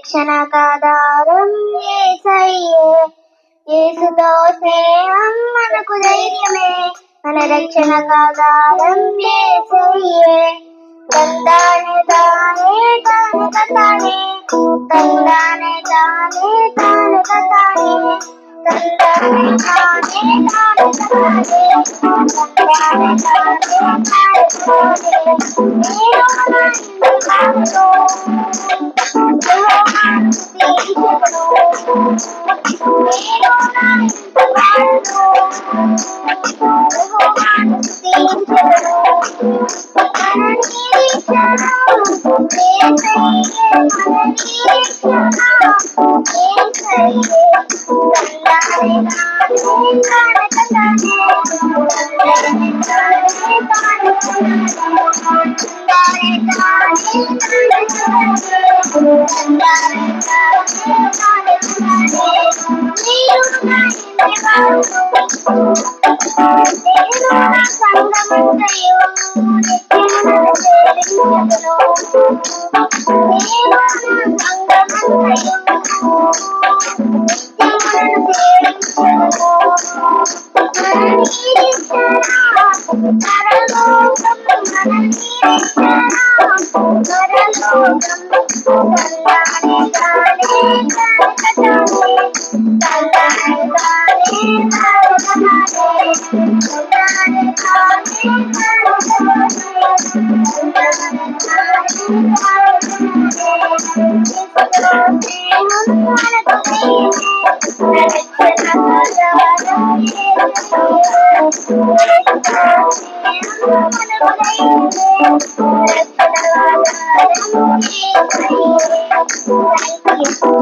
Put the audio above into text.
రక్షణకాధారం యేసయ్యే. యేసుతో స్నేహం మనకు ధైర్యమే, మన రక్షణకాధారం యేసయ్యే. తందానే తానే తాను కతానే, తందానే తానే తాను కతానే, తందానే తానే తాను కతానే, తందానే తానే తాను కతానే. నేను నా ఇంటి వాడును, యెహోవాను స్తుతించెదను. నేను నా ఇంటి వాడును, యెహోవాను స్తుతించెదను. మన నిరీక్షణ యేసయ్యే, మన నిరీక్షణ యేసయ్యే. తందానే తానే తాను కతానే, తందానే తానే తాను కతానే, తందానే తానే తాను కతానే, తందానే తానే తాను కతానే. నేను నా ఇంటి వాడును, నేను నా సంఘమంతయు నిత్యమును సేవించెదను. నేను నా సంఘమంతయు నిత్యమును సేవించెదను. మన నిరీక్షణ పరలోకం, మన నిరీక్షణ పరలోకం. తందానే తానే తాను కతానే, తందానే తానే తాను కతానే, తందానే తానే తాను కతానే, తందానే తానే తాను కతానే. యేసుతో స్నేహం మనకు ధైర్యమే, మన రక్షణకాధారం యేసయ్యే. యేసుతో స్నేహం మనకు ధైర్యమే, మన రక్షణకాధారం యేసయ్యే. థాంక్యూ.